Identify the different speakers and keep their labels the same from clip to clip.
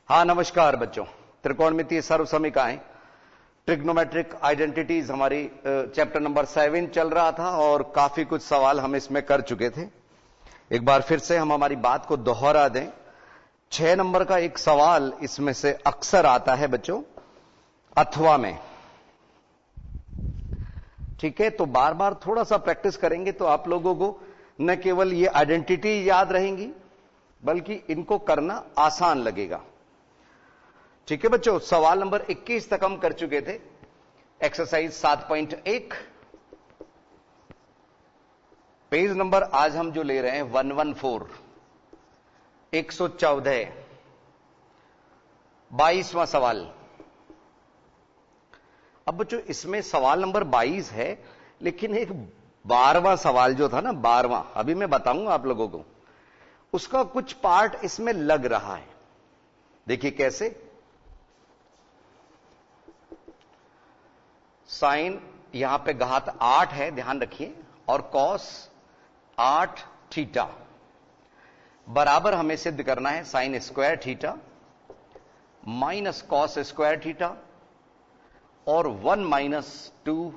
Speaker 1: हाँ नमस्कार बच्चों। त्रिकोणमितीय सर्वसमीकरण ट्रिग्नोमेट्रिक आइडेंटिटीज हमारी चैप्टर नंबर 7 चल रहा था और काफी कुछ सवाल हम इसमें कर चुके थे। एक बार फिर से हम हमारी बात को दोहरा दें। 6 नंबर का एक सवाल इसमें से अक्सर आता है बच्चों, अथवा में। ठीक है, तो बार बार थोड़ा सा प्रैक्टिस करेंगे तो आप लोगों को न केवल ये आइडेंटिटी याद रहेंगी बल्कि इनको करना आसान लगेगा। ठीक है बच्चों, सवाल नंबर 21 तक हम कर चुके थे। एक्सरसाइज 7.1 पेज नंबर आज हम जो ले रहे हैं 114 114 22वां सवाल। अब बच्चों इसमें सवाल नंबर 22 है, लेकिन एक 12वां सवाल जो था ना, 12वां, अभी मैं बताऊंगा आप लोगों को, उसका कुछ पार्ट इसमें लग रहा है। देखिए कैसे। साइन यहां पे घात 8 है, ध्यान रखिए, और कॉस 8 थीटा बराबर हमें सिद्ध करना है sign square theta minus cos square theta और 1 minus 2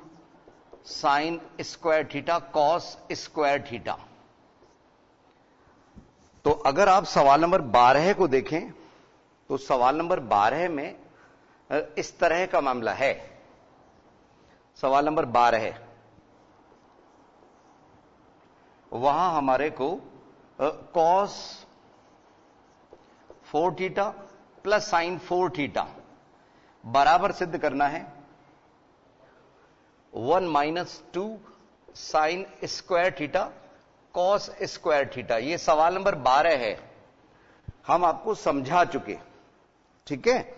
Speaker 1: sine square theta cos square theta. तो अगर आप सवाल नंबर 12 को देखें तो सवाल नंबर 12 में इस तरह का मामला है। सवाल नंबर 12 है, वहां हमारे को cos 4 theta plus sign 4 theta बराबर सिद्ध करना है 1 minus 2 sine square theta cos square theta. यह सवाल नंबर 12 है, हम आपको समझा चुके। ठीक है,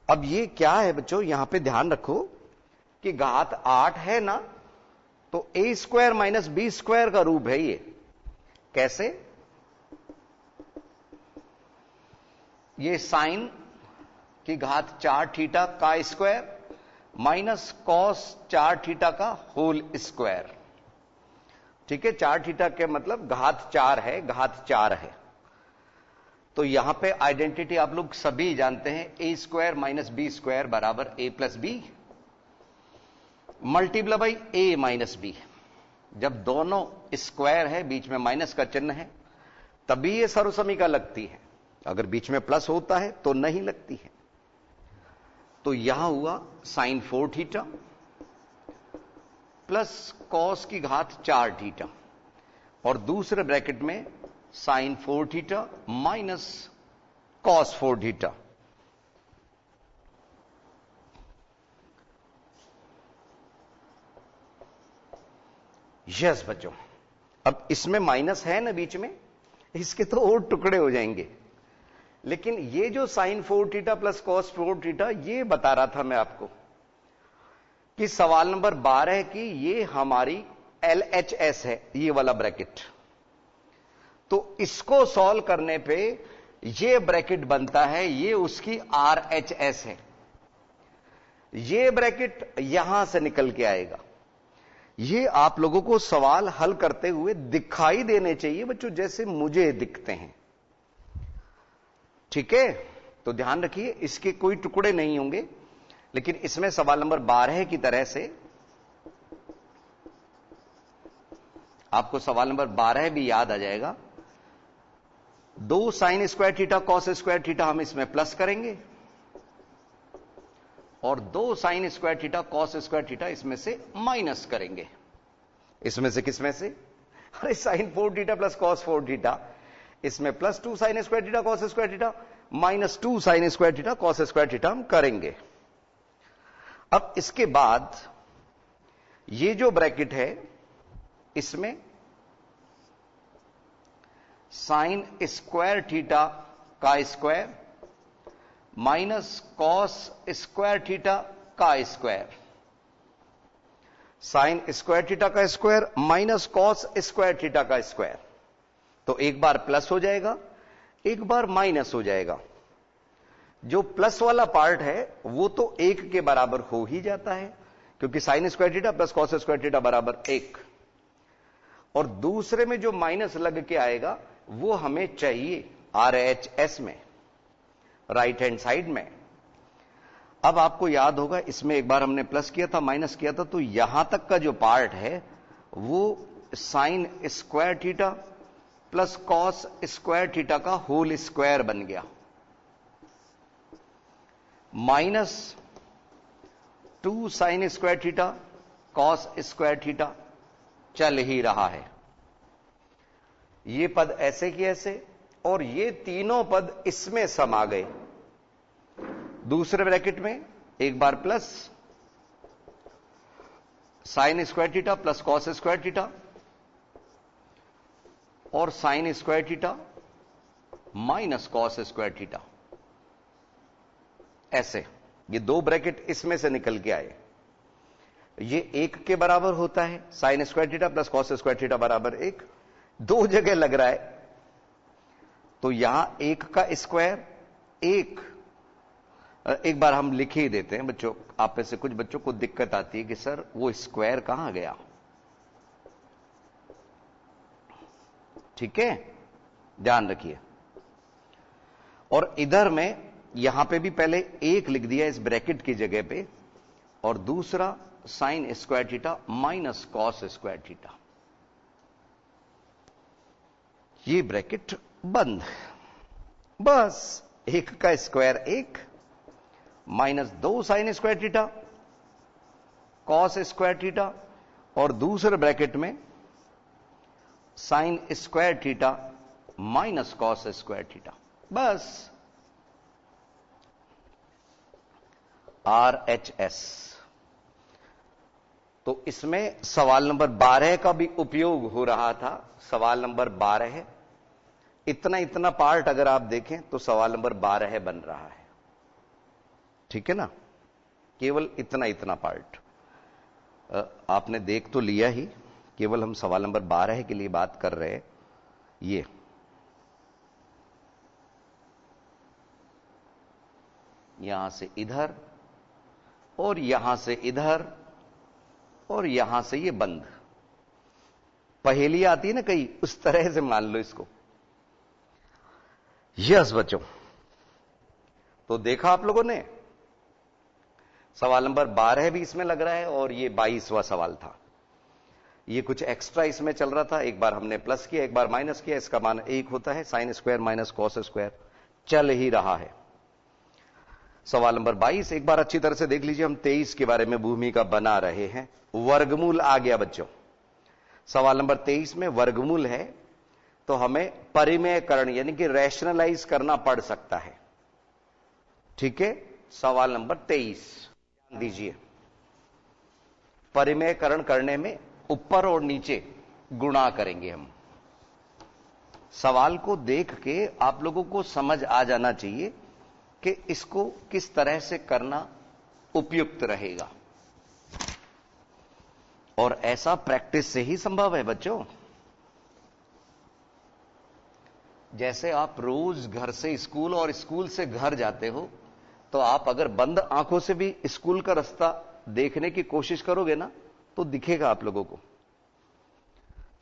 Speaker 1: अब ये क्या है बच्चों, यहां पे ध्यान रखो कि घात 8 है ना, तो ए स्क्वायर माइनस बी स्क्वायर का रूप है ये। कैसे? ये साइन की घात 4 थीटा का स्क्वायर माइनस कॉस 4 थीटा का होल स्क्वायर। ठीक है, 4 थीटा के मतलब घात 4 है, घात 4 है। तो यहां पे आइडेंटिटी आप लोग सभी जानते हैं, A square minus B square बराबर A plus B multiply by A minus B. जब दोनों स्क्वायर है, बीच में माइनस का चिन्ह है, तभी ये सर्वसमीका लगती है। अगर बीच में प्लस होता है तो नहीं लगती है। तो यहां हुआ साइन 4 थीटा प्लस कॉस की घात 4 थीटा और दूसरे ब्रैकेट में sine 4 theta minus cos 4 theta. Yes बच्चों, अब इसमें माइनस है ना बीच में, इसके तो और टुकड़े हो जाएंगे। लेकिन ये जो sine 4 theta plus cos 4 theta, ये बता रहा था मैं आपको कि सवाल नंबर 12 की ये हमारी LHS है, ये वाला ब्रैकेट। तो इसको सॉल्व करने पे ये ब्रैकेट बनता है, ये उसकी RHS है। ये ब्रैकेट यहां से निकल के आएगा। ये आप लोगों को सवाल हल करते हुए दिखाई देने चाहिए बच्चों, जैसे मुझे दिखते हैं। ठीक है, तो ध्यान रखिए, इसके कोई टुकड़े नहीं होंगे। लेकिन इसमें सवाल नंबर 12 की तरह से आपको सवाल नंबर 12 भी याद आ जाएगा। 2 sine square theta cos square theta हम इसमें प्लस करेंगे और 2 sine square theta cos square theta इसमें से माइनस करेंगे। इसमें से किसमें से? अरे sine 4 theta plus cos 4 theta, इसमें plus 2 sine square theta cos square theta minus 2 sine square theta cos square theta हम करेंगे। अब इसके बाद ये जो ब्रैकेट है, इसमें साइन स्क्वायर थीटा का square minus cos square theta का स्क्वायर, साइन स्क्वायर थीटा का square minus cos square theta का स्क्वायर। तो एक बार प्लस हो जाएगा, एक बार माइनस हो जाएगा। जो प्लस वाला पार्ट है वो तो 1 के बराबर हो ही जाता है, क्योंकि sign square theta plus cos square theta बराबर 1। और दूसरे में जो माइनस लग के आएगा वो हमें चाहिए RHS में। राइट हैंड साइड में। अब आपको याद होगा इसमें एक बार हमने प्लस किया था, माइनस किया था, तो यहां तक का जो पार्ट है वो sign square theta plus cos square theta का होल स्क्वायर बन गया, minus 2 sine square theta cos square theta चल ही रहा है। ये पद ऐसे की ऐसे, और ये तीनों पद इसमें समा गए। दूसरे ब्रैकेट में एक बार plus sine square theta plus cos square theta और sine square theta minus cos square theta, ऐसे ये दो ब्रैकेट इसमें से निकल के आए। ये 1 के बराबर होता है, sign square theta plus cos square theta बराबर 1। दो जगह लग रहा है तो यहां 1 का स्क्वायर 1, एक बार हम लिख ही देते हैं बच्चों, आप में से कुछ बच्चों को दिक्कत आती है कि सर वो स्क्वायर कहां गया। ठीक है, ध्यान रखिए। और इधर में यहां पे भी पहले 1 लिख दिया इस ब्रैकेट की जगह पे, और दूसरा sign square theta minus cos square theta. ये ब्रैकेट बंद। बस 1 का square 1 minus 2 sine square theta cos square theta, और दूसरे ब्रैकेट में sign square theta minus cos square theta. बस RHS। तो इसमें सवाल नंबर 12 का भी उपयोग हो रहा था। सवाल नंबर 12 है, इतना इतना पार्ट अगर आप देखें तो सवाल नंबर 12 बन रहा है। ठीक है ना, केवल इतना इतना पार्ट आपने देख तो लिया ही, केवल हम सवाल नंबर 12 के लिए बात कर रहे हैं। ये यहां से इधर और यहां से इधर और यहां से ये बंद। पहेली आती है ना कई, उस तरह से मान लो इसको। यस बच्चों, तो देखा आप लोगों ने, सवाल नंबर 12 भी इसमें लग रहा है और ये 22वां सवाल था। ये कुछ एक्स्ट्रा इसमें चल रहा था, एक बार हमने प्लस किया एक बार माइनस किया, इसका मान 1 होता है, sine square minus cos square चल ही रहा है। सवाल नंबर 22 एक बार अच्छी तरह से देख लीजिए, हम 23 के बारे में भूमिका बना रहे हैं। वर्गमूल आ गया बच्चों। सवाल नंबर 23 में वर्गमूल है तो हमें परिमेयकरण यानी कि रैशनलाइज करना पड़ सकता है। ठीक है, सवाल नंबर 23 ध्यान दीजिए। परिमेयकरण करने में ऊपर और नीचे गुणा करेंगे हम। सवाल को देख के आप लोगों को समझ आ जाना चाहिए कि इसको किस तरह से करना उपयुक्त रहेगा, और ऐसा प्रैक्टिस से ही संभव है बच्चों। जैसे आप रोज घर से स्कूल और स्कूल से घर जाते हो, तो आप अगर बंद आंखों से भी स्कूल का रास्ता देखने की कोशिश करोगे ना, तो दिखेगा आप लोगों को।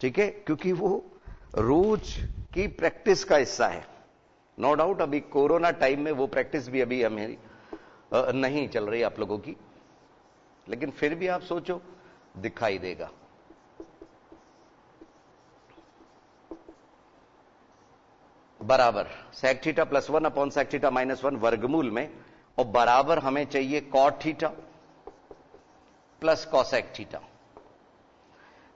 Speaker 1: ठीक है, क्योंकि वो रोज की प्रैक्टिस का हिस्सा है। नो डाउट अभी कोरोना टाइम में वो प्रैक्टिस भी अभी हमें नहीं चल रही आप लोगों की, लेकिन फिर भी आप सोचो दिखाई देगा। बराबर sec theta plus 1 upon sec theta minus 1 वर्गमूल में, और बराबर हमें चाहिए cot theta plus cosec theta.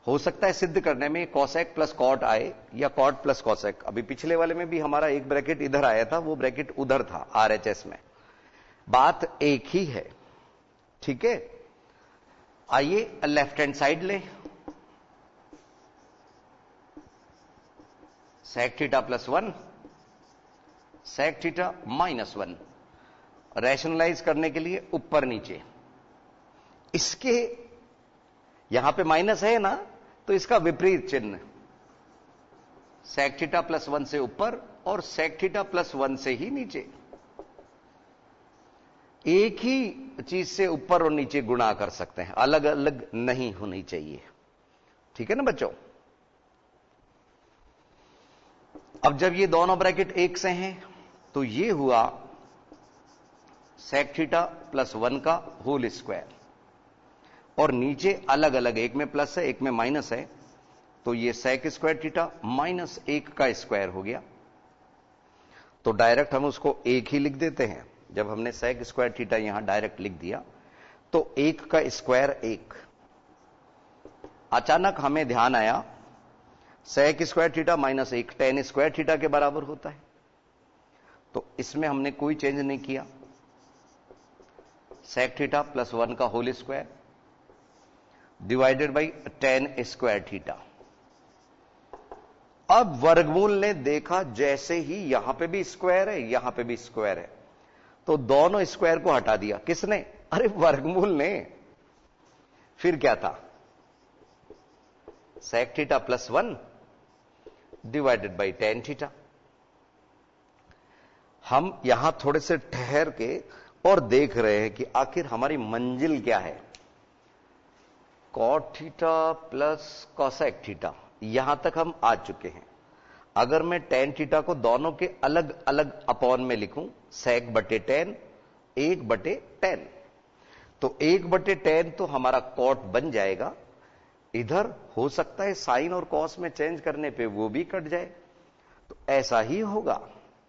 Speaker 1: हो सकता है सिद्ध करने में कॉसेक प्लस कॉट आए या कॉट प्लस कॉसेक। अभी पिछले वाले में भी हमारा एक ब्रैकेट इधर आया था, वो ब्रैकेट उधर था RHS में। बात एक ही है। ठीक है, आइए लेफ्ट हैंड साइड ले, sec theta plus 1 sec theta minus 1, rationalise करने के लिए ऊपर नीचे। इसके यहां पे माइनस है ना, तो इसका विपरीत चिन्ह, सेक थीटा प्लस 1 से ऊपर और सेक थीटा प्लस 1 से ही नीचे। एक ही चीज से ऊपर और नीचे गुणा कर सकते हैं, अलग अलग नहीं होनी चाहिए। ठीक है ना बच्चों। अब जब ये दोनों ब्रैकेट एक से हैं तो ये हुआ सेक थीटा प्लस 1 का होल स्क्वायर, और नीचे अलग अलग, एक में प्लस है एक में माइनस है, तो ये सेक स्क्वायर थीटा माइनस 1 का स्क्वायर हो गया। तो डायरेक्ट हम उसको 1 ही लिख देते हैं। जब हमने सेक स्क्वायर थीटा यहां डायरेक्ट लिख दिया तो 1 का स्क्वायर 1। अचानक हमें ध्यान आया sec square theta minus 1 tan square theta के बराबर होता है, तो इसमें हमने कोई चेंज नहीं किया। सेक थीटा प्लस 1 का whole square divided by tan square theta. अब वर्गमूल ने देखा जैसे ही यहां पे भी स्क्वायर है यहां पे भी स्क्वायर है, तो दोनों स्क्वायर को हटा दिया। किसने? अरे वर्गमूल ने। फिर क्या था? Sec theta plus 1 divided by tan theta. हम यहां थोड़े से ठहर के और देख रहे हैं कि आखिर हमारी मंजिल क्या है। Cot theta plus cosec theta, यहां तक हम आ चुके हैं। अगर मैं टेन थीटा को दोनों के अलग अलग अपॉन में लिखूं, सेक बटे टेन 1 बटे टेन, तो 1 बटे टेन तो हमारा कॉट बन जाएगा। इधर हो सकता है साइन और कॉस में चेंज करने पे वो भी कट जाए, तो ऐसा ही होगा।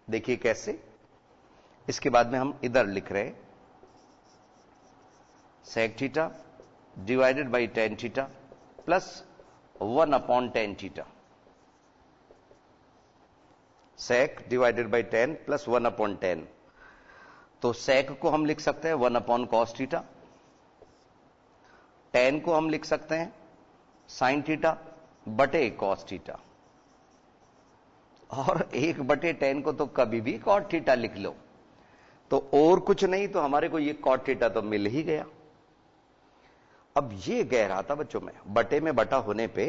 Speaker 1: देखिए कैसे। इसके बाद में हम इधर लिख रहे हैं sec theta divided by tan theta plus 1 upon tan theta. Sec divided by tan plus 1 upon tan, तो सेक को हम लिख सकते हैं 1 अपॉन कॉस थीटा, टेन को हम लिख सकते हैं साइन थीटा बटे कॉस थीटा, और 1 बटे टेन को तो कभी भी कॉट थीटा लिख लो। तो और कुछ नहीं, तो हमारे को ये कॉट थीटा तो मिल ही गया। अब ये कह रहा था बच्चों में बटा होने पे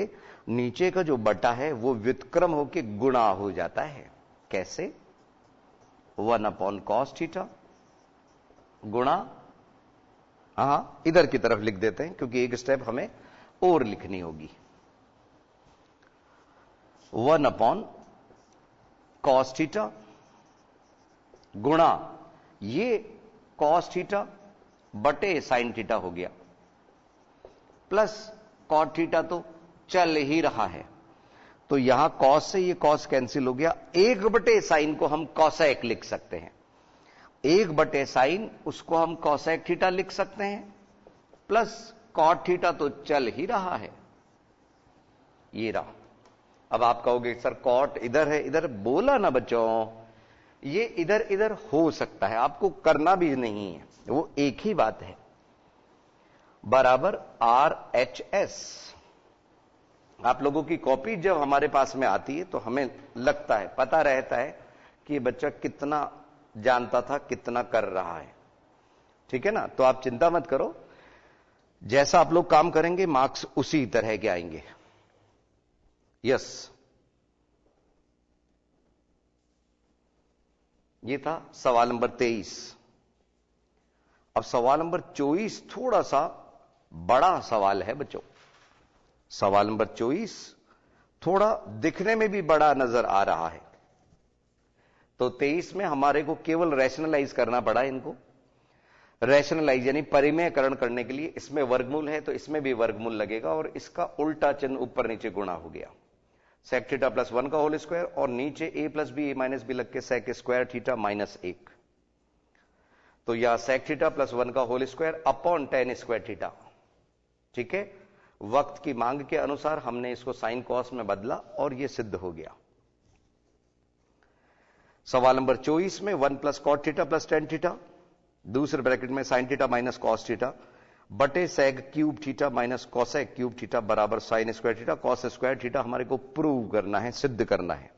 Speaker 1: नीचे का जो बटा है वो व्युत्क्रम होके गुणा हो जाता है। कैसे? 1 अपॉन कॉस थीटा गुणा, इधर की तरफ लिख देते हैं क्योंकि एक स्टेप हमें और लिखनी होगी। 1 अपॉन कॉस थीटा गुणा ये कॉस थीटा बटे साइन थीटा हो गया, प्लस कॉट थीटा तो चल ही रहा है, तो यहां कॉस से ये कॉस कैंसिल हो गया। 1 बटे साइन को हम कॉसेक लिख सकते हैं, 1 बटे साइन उसको हम कॉसेक थीटा लिख सकते हैं, प्लस कॉट थीटा तो चल ही रहा है, ये रहा। अब आप कहोगे सर कॉट इधर है, इधर बोला ना बच्चों, ये इधर इधर हो सकता है, आपको करना भी नहीं है, वो एक ही बात है। बराबर RHS। आप लोगों की कॉपी जब हमारे पास में आती है तो हमें लगता है, पता रहता है कि बच्चा कितना जानता था, कितना कर रहा है। ठीक है ना? तो आप चिंता मत करो, जैसा आप लोग काम करेंगे मार्क्स उसी तरह के आएंगे। यस, ये था सवाल नंबर 23। अब सवाल नंबर 24 थोड़ा सा बड़ा सवाल है बच्चों। सवाल नंबर 24 थोड़ा दिखने में भी बड़ा नजर आ रहा है, तो 23 में हमारे को केवल रैशनलाइज करना पड़ा। इनको रैशनलाइज यानी परिमेयकरण करने के लिए, इसमें वर्गमूल है तो इसमें भी वर्गमूल लगेगा, और इसका उल्टा चिन्ह ऊपर नीचे गुणा हो गया। सेक थीटा प्लस 1 का होल स्क्वायर और नीचे a plus B A minus B लग के सेक स्क्वायर थीटा माइनस 1, तो यह सेक थीटा प्लस 1 का whole square upon tan square theta. ठीक है, वक्त की मांग के अनुसार हमने इसको साइन कॉस में बदला और यह सिद्ध हो गया। सवाल नंबर 24 में 1 plus cot theta plus tan theta, दूसरे ब्रैकेट में sine theta minus cos theta बटे sec cube theta minus cosec cube theta बराबर sine square theta cos square theta हमारे को प्रूव करना है, सिद्ध करना है।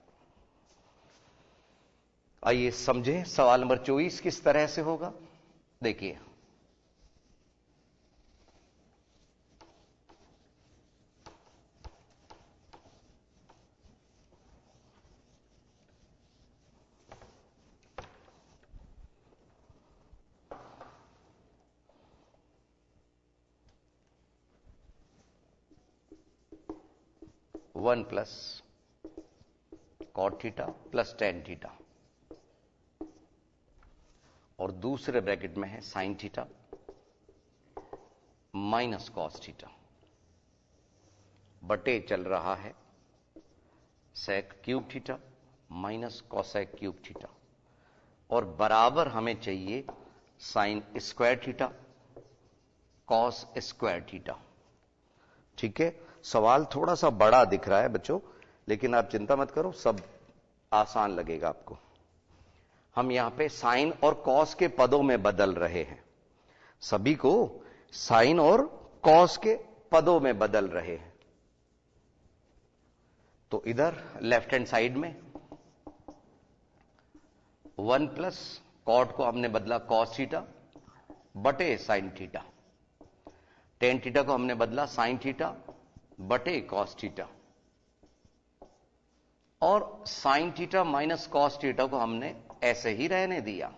Speaker 1: आइए समझें सवाल नंबर 24 किस तरह से होगा। देखिए, one plus cot theta plus tan theta और दूसरे ब्रैकेट में है sine theta minus cos theta बटे चल रहा है sec cube theta minus cosec cube theta और बराबर हमें चाहिए sine square theta cos square theta. ठीक है, सवाल थोड़ा सा बड़ा दिख रहा है बच्चों, लेकिन आप चिंता मत करो, सब आसान लगेगा आपको। हम यहां पे साइन और कॉस के पदों में बदल रहे हैं, सभी को साइन और कॉस के पदों में बदल रहे हैं। तो इधर लेफ्ट हैंड साइड में 1 प्लस कॉट को हमने बदला कॉस थीटा बटे साइन थीटा, टेन थीटा को हमने बदला साइन थीटा बटे कॉस थीटा और sign theta minus cos theta को हमने ऐसे ही रहने दिया।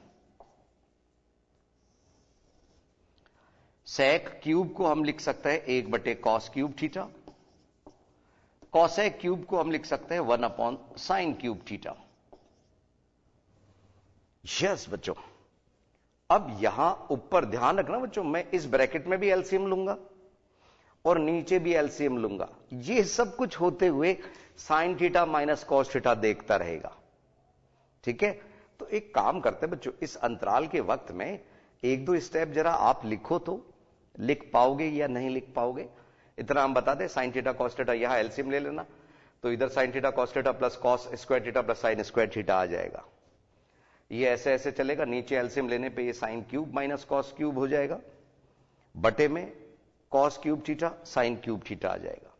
Speaker 1: सेक क्यूब को हम लिख सकते हैं 1 बटे cos cube theta, cosec cube को हम लिख सकते हैं 1 upon sine cube theta. Yes बच्चों, अब यहां ऊपर ध्यान रखना बच्चों, मैं इस ब्रैकेट में भी एलसीएम लूंगा और नीचे भी एलसीएम लूंगा। ये सब कुछ होते हुए sign theta minus cos theta देखता रहेगा। ठीक है, तो एक काम करते हैं बच्चों, इस अंतराल के वक्त में 1-2 स्टेप जरा आप लिखो, तो लिख पाओगे या नहीं लिख पाओगे? इतना हम बता दें, साइन थीटा कॉस थीटा, यहां एलसीएम ले लेना, तो इधर sine theta cos theta plus cos square theta plus sine square theta आ जाएगा। ये ऐसे ऐसे चलेगा, नीचे एलसीएम लेने पे ये sine cube minus cos cube हो जाएगा, बटे में cos cube theta sine cube theta आ जाएगा।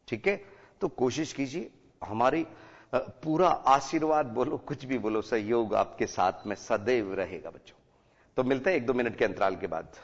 Speaker 1: ठीक है, तो कोशिश कीजिए, हमारी पूरा आशीर्वाद बोलो, कुछ भी बोलो, सहयोग आपके साथ में सदैव रहेगा बच्चों। तो मिलते हैं 1-2 मिनट के अंतराल के बाद।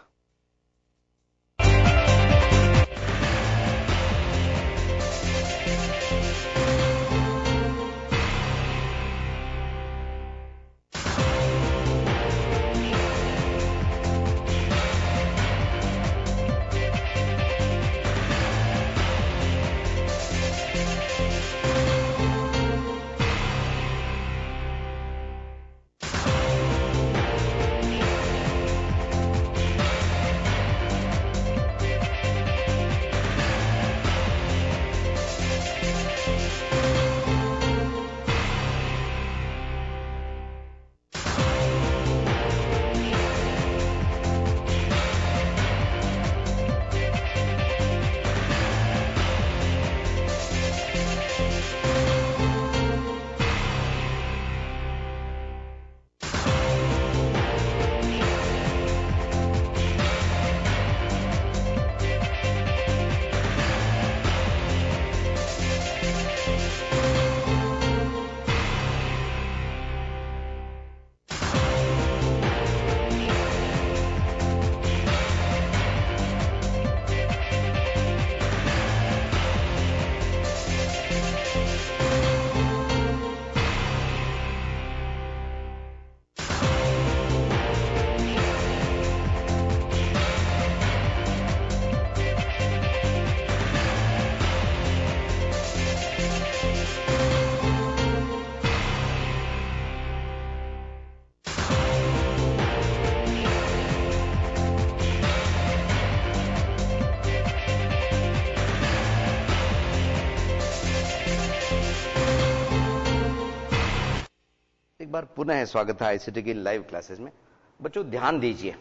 Speaker 1: एक बार पुनः स्वागत है आईसीटी की लाइव क्लासेस में। बच्चों ध्यान दीजिए,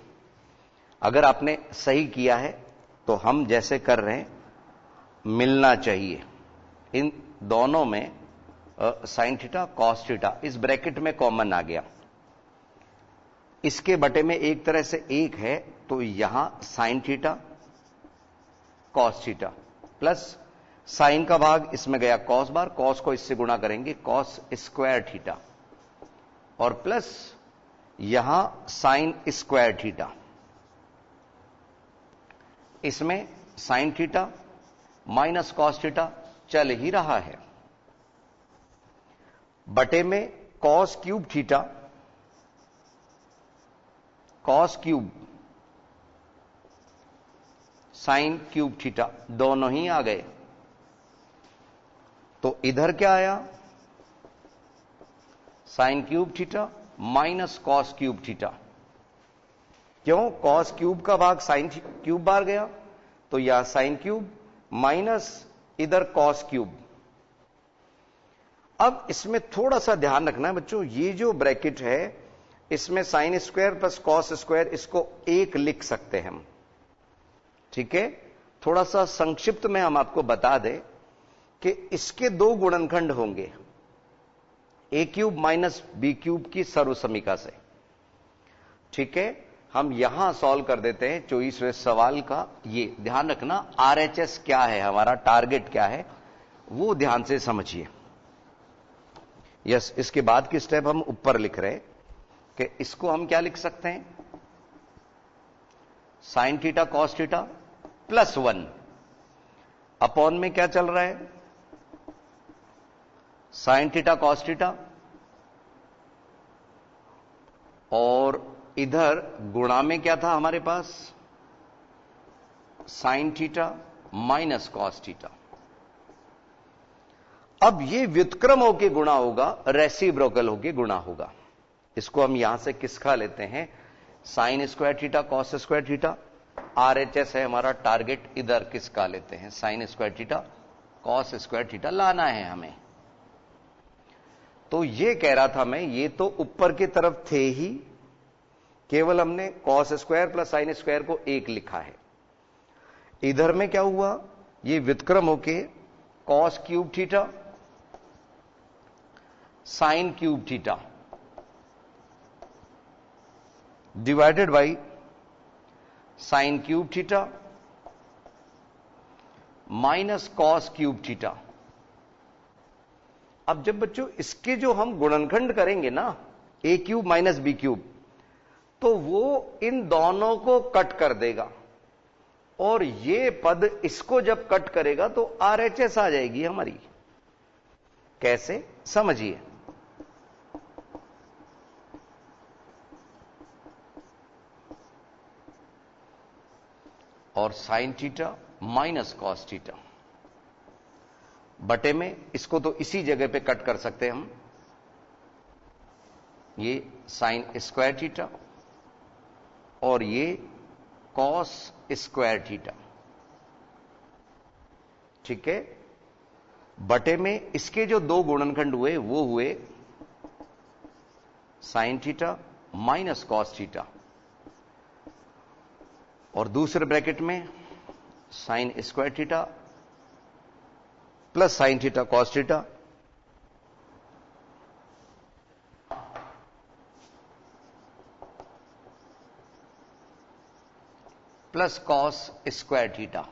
Speaker 1: अगर आपने सही किया है तो हम जैसे कर रहे हैं मिलना चाहिए। इन दोनों में साइन थीटा कॉस थीटा इस ब्रैकेट में कॉमन आ गया, इसके बटे में एक तरह से एक है, तो यहां sign theta cos theta plus sign का भाग इसमें गया कॉस बार, कॉस को इससे गुणा करेंगे कॉस स्क्वायर थीटा और प्लस यहां साइन स्क्वायर थीटा, इसमें sign theta minus cos theta चल ही रहा है, बटे में cos cube theta cos cube sign cube theta दोनों ही आ गए। तो इधर क्या आया, sign cube theta minus cos cube theta, क्यों? कॉस क्यूब का भाग साइन क्यूब बार गया, तो यह साइन क्यूब माइनस इधर कॉस क्यूब। अब इसमें थोड़ा सा ध्यान रखना है बच्चों, ये जो ब्रैकेट है इसमें sine square plus cos square, इसको एक लिख सकते हैं हम। ठीक है, थोड़ा सा संक्षिप्त में हम आपको बता दें कि इसके दो गुणनखंड होंगे, ए क्यूब माइनस बी क्यूब की सर्वसमीका से। ठीक है, हम यहां सॉल्व कर देते हैं 24वें सवाल का। ये ध्यान रखना आरएचएस क्या है, हमारा टारगेट क्या है, वो ध्यान से समझिए। यस, इसके बाद की स्टेप हम ऊपर लिख रहे हैं कि इसको हम क्या लिख सकते हैं, sign theta cos theta plus 1 upon में क्या चल रहा है, साइन थीटा कॉस थीटा, और इधर गुणा में क्या था हमारे पास, sine theta minus cos theta. अब ये व्युत्क्रम होके गुणा होगा, रेसिप्रोकल होके गुणा होगा। इसको हम यहां से किसका लेते हैं, sign square theta cos square theta. RHS है हमारा टारगेट, इधर किसका लेते हैं, sign square theta cos square theta लाना है हमें। तो ये कह रहा था मैं, ये तो ऊपर की तरफ थे ही, केवल हमने cos square plus sine square को एक लिखा है। इधर में क्या हुआ, ये व्युत्क्रम होके cos cube theta sine cube theta divided by sine cube theta minus cos cube theta. अब जब बच्चों इसके जो हम गुणनखंड करेंगे ना, ए क्यूब माइनस बी क्यूब, तो वो इन दोनों को कट कर देगा, और ये पद इसको जब कट करेगा तो आरएचएस आ जाएगी हमारी। कैसे, समझिए। और sign theta minus cos theta बटे में, इसको तो इसी जगह पे कट कर सकते हैं हम, ये साइन स्क्वायर थीटा और ये कॉस स्क्वायर थीटा। ठीक है, बटे में इसके जो दो गुणनखंड हुए वो हुए sign theta minus cos theta, और दूसरे ब्रैकेट में sign square theta plus sign theta cos theta plus cos square theta.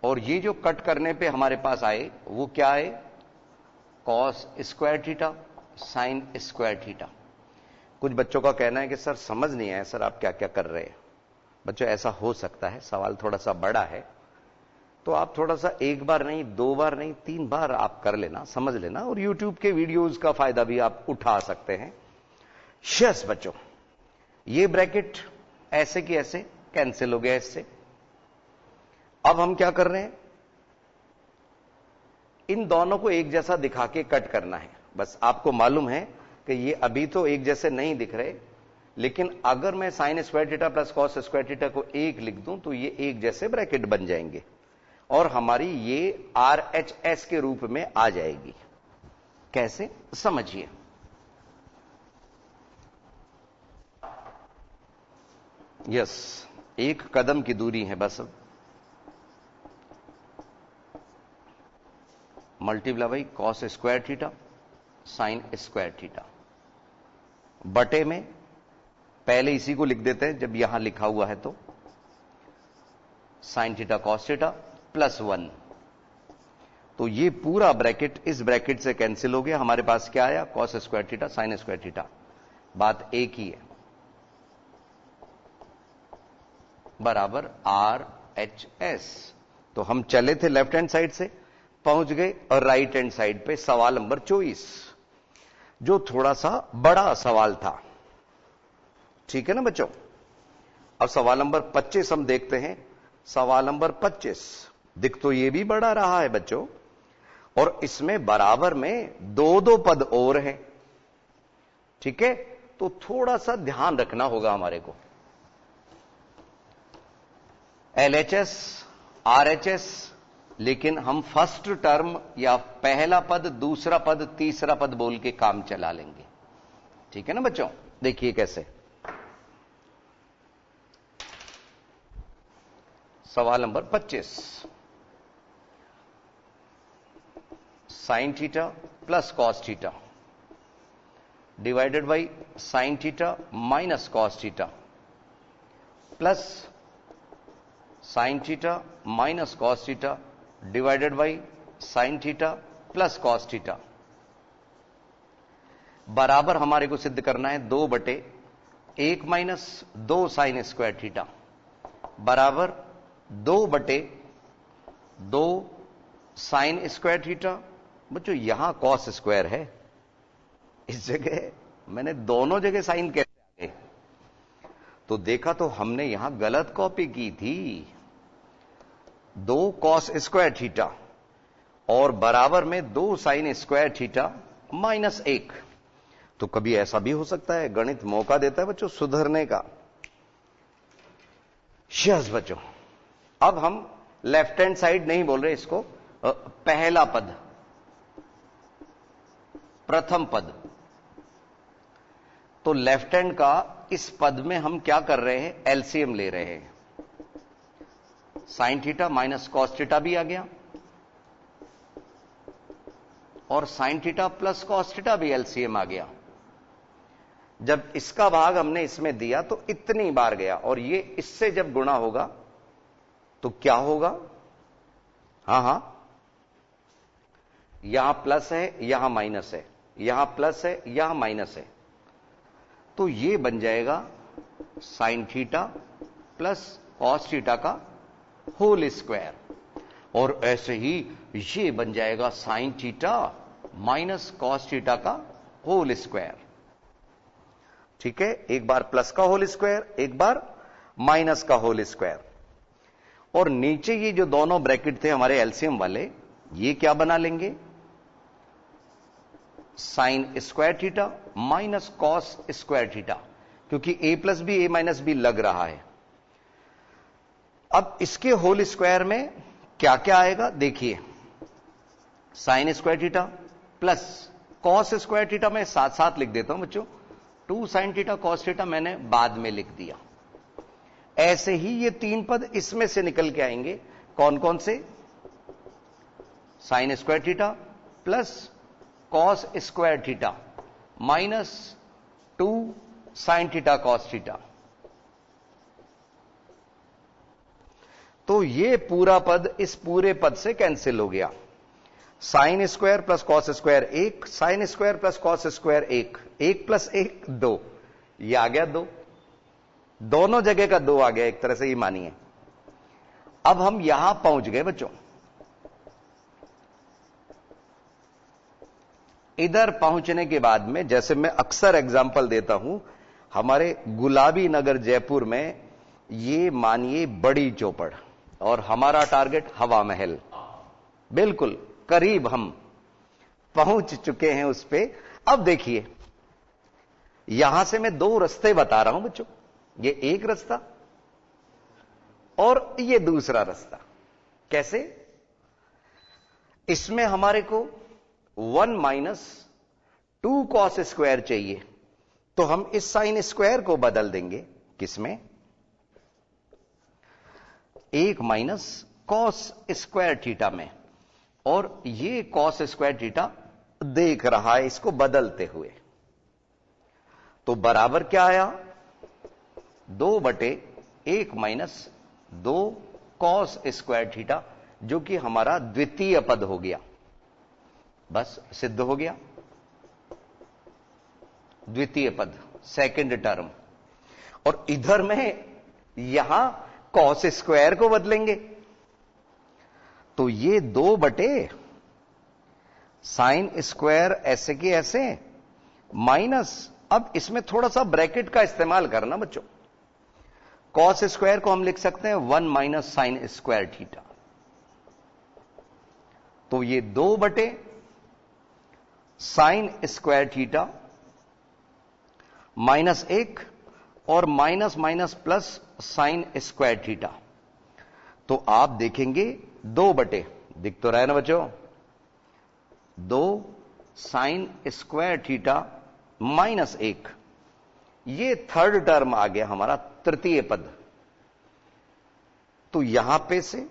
Speaker 1: और ये जो कट करने पे हमारे पास आए वो क्या है, cos square theta sine square theta. कुछ बच्चों का कहना है कि सर समझ नहीं आया सर आप क्या क्या कर रहे हैं। बच्चों ऐसा हो सकता है, सवाल थोड़ा सा बड़ा है, तो आप थोड़ा सा एक बार नहीं, दो बार नहीं, 3 बार आप कर लेना, समझ लेना, और YouTube के वीडियोस का फायदा भी आप उठा सकते हैं। यस बच्चों, ये ब्रैकेट ऐसे की ऐसे कैंसिल हो गया इससे। अब हम क्या कर रहे हैं, इन दोनों को एक जैसा दिखा के कट करना है। बस आपको मालूम है कि ये अभी तो एक जैसे नहीं दिख रहे, लेकिन अगर मैं sign square theta plus cos square theta को एक लिख दूं तो ये एक जैसे ब्रैकेट बन जाएंगे, और हमारी ये आरएचएस के रूप में आ जाएगी। कैसे, समझिए। यस, एक कदम की दूरी है बस। Multiply by cos square theta sine square theta बटे में, पहले इसी को लिख देते हैं जब यहां लिखा हुआ है, तो sign theta cos theta plus 1। तो ये पूरा ब्रैकेट इस ब्रैकेट से कैंसिल हो गया, हमारे पास क्या आया, cos square theta sine square theta. बात एक ही है, बराबर आर एच एस। तो हम चले थे लेफ्ट हैंड साइड से, पहुंच गए और राइट हैंड साइड पे सवाल नंबर 24, जो थोड़ा सा बड़ा सवाल था। ठीक है ना बच्चों। अब सवाल नंबर 25 हम देखते हैं। सवाल नंबर 25 दिख तो ये भी बड़ा रहा है बच्चों, और इसमें बराबर में 2-2 पद और हैं। ठीक है, तो थोड़ा सा ध्यान रखना होगा हमारे को। LHS RHS, लेकिन हम फर्स्ट टर्म या पहला पद, दूसरा पद, तीसरा पद बोल के काम चला लेंगे। ठीक है ना बच्चों? देखिए कैसे। सवाल number 25, sine theta plus cos theta divided by sine theta minus cos theta plus sign theta minus cos theta divided by sine theta plus cos theta बराबर हमारे को सिद्ध करना है 2/1 माइनस 2 साइन स्क्वायर थीटा बराबर 2/2 साइन स्क्वायर थीटा। बच्चों यहां cos square है, इस जगह मैंने दोनों जगह साइन कैसे आ गए? तो देखा तो हमने यहां गलत कॉपी की थी। 2 कॉस स्क्वायर थीटा और बराबर में 2 साइन स्क्वायर थीटा माइनस 1। तो कभी ऐसा भी हो सकता है, गणित मौका देता है बच्चों सुधरने का। यस बच्चों, अब हम लेफ्ट हैंड साइड नहीं बोल रहे इसको, पहला पद, प्रथम पद। तो लेफ्ट हैंड का इस पद में हम क्या कर रहे हैं? एलसीएम ले रहे हैं। Sign theta minus cos theta भी आ गया और sine theta plus cos theta भी एलसीएम आ गया। जब इसका भाग हमने इसमें दिया तो इतनी बार गया, और ये इससे जब गुणा होगा तो क्या होगा? हां, यहां प्लस है, यहां माइनस है, यहां प्लस है, यहां माइनस है, तो ये बन जाएगा sine theta plus cos theta का होल स्क्वायर, और ऐसे ही ये बन जाएगा sign theta minus cos theta का होल स्क्वायर। ठीक है, एक बार प्लस का होल स्क्वायर, एक बार माइनस का होल स्क्वायर। और नीचे ये जो दोनों ब्रैकेट थे हमारे एलसीएम वाले, ये क्या बना लेंगे? Sine square theta minus cos square theta, क्योंकि a plus B a minus B लग रहा है। अब इसके होल स्क्वायर में क्या क्या आएगा देखिए, sign square theta plus cos square theta मैं साथ साथ लिख देता हूं बच्चों, 2 साइन थीटा कॉस थीटा मैंने बाद में लिख दिया। ऐसे ही ये 3 पद इसमें से निकल के आएंगे। कौन कौन से? Sign square theta plus cos square theta minus 2 sign theta cos theta. तो ये पूरा पद इस पूरे पद से कैंसिल हो गया। Sine square plus cos square 1, sine square plus cos square 1, 1 plus 1 2, ये आ गया 2, दोनों जगह का 2 आ गया, एक तरह से ये मानिए। अब हम यहां पहुंच गए बच्चों। इधर पहुंचने के बाद में, जैसे मैं अक्सर एग्जाम्पल देता हूं, हमारे गुलाबी नगर जयपुर में ये मानिए बड़ी चौपड़, और हमारा टारगेट हवा महल, बिल्कुल करीब हम पहुंच चुके हैं उस पे। अब देखिए, यहां से मैं 2 रास्ते बता रहा हूं बच्चों, ये एक रास्ता और ये दूसरा रास्ता। कैसे? इसमें हमारे को 1 माइनस 2 कॉस स्क्वायर चाहिए, तो हम इस साइन स्क्वायर को बदल देंगे किसमें? 1 माइनस कॉस स्क्वायर थीटा में, और ये कॉस स्क्वायर थीटा देख रहा है इसको बदलते हुए। तो बराबर क्या आया? 2/1 माइनस 2 कॉस स्क्वायर थीटा, जो कि हमारा द्वितीय पद हो गया। बस सिद्ध हो गया, द्वितीय पद, सेकंड टर्म। और इधर में यहां कॉस स्क्वायर को बदलेंगे, तो ये 2/, साइन स्क्वायर ऐसे के ऐसे माइनस, अब इसमें थोड़ा सा ब्रैकेट का इस्तेमाल करना बच्चों। कॉस स्क्वायर को हम लिख सकते हैं 1 माइनस साइन स्क्वायर थीटा, तो ये 2/, साइन स्क्वायर थीटा -1 और minus minus plus sine square theta. तो आप देखेंगे 2 बटे, दिख तो रहा है ना बच्चों, 2 साइन स्क्वायर थीटा माइनस 1, ये थर्ड टर्म आ गया हमारा, तृतीय पद। तो यहां पे से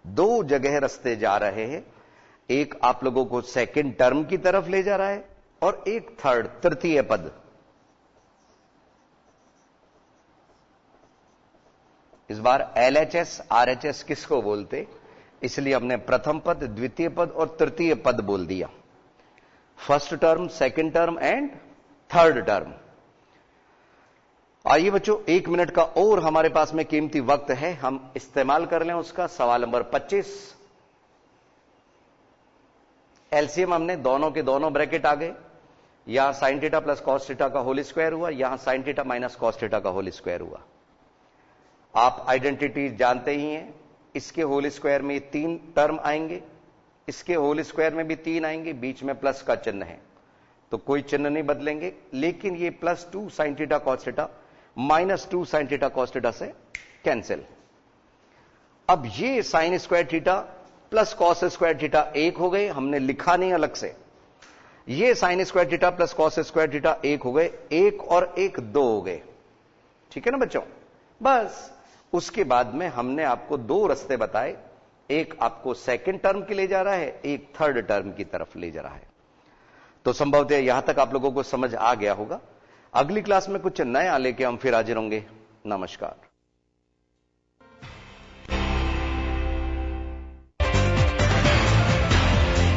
Speaker 1: 2 जगह रास्ते जा रहे हैं, एक आप लोगों को सेकंड टर्म की तरफ ले जा रहा है और एक थर्ड, तृतीय पद। इस बार LHS RHS किसको बोलते, इसलिए हमने प्रथम पद, द्वितीय पद और तृतीय पद बोल दिया। First term, second term and third term. आइए बच्चों, 1 मिनट का और हमारे पास में कीमती वक्त है, हम इस्तेमाल कर लें उसका। सवाल नंबर 25। एलसीएम हमने दोनों के दोनों ब्रैकेट आ गए, यहां sine theta plus cos theta का होल स्क्वायर हुआ, यहां sign theta minus cos theta का होल स्क्वायर हुआ। आप आइडेंटिटी जानते ही हैं, इसके होल स्क्वायर में 3 टर्म आएंगे, इसके होल स्क्वायर में भी 3 आएंगे, बीच में प्लस का चिन्ह है तो कोई चिन्ह नहीं बदलेंगे, लेकिन ये +2 sign theta cos theta -2 sign theta cos theta से कैंसिल। अब ये sign square theta plus cos square theta 1 हो गए, हमने लिखा नहीं अलग से। ये sign square theta plus cos square theta 1 हो गए, 1 और 1 2 हो गए। ठीक है ना बच्चों। बस उसके बाद में हमने आपको 2 रास्ते बताए, एक आपको सेकंड टर्म के ले जा रहा है, एक थर्ड टर्म की तरफ ले जा रहा है। तो संभवतः यहां तक आप लोगों को समझ आ गया होगा। अगली क्लास में कुछ नया लेके हम फिर हाजिर होंगे। नमस्कार।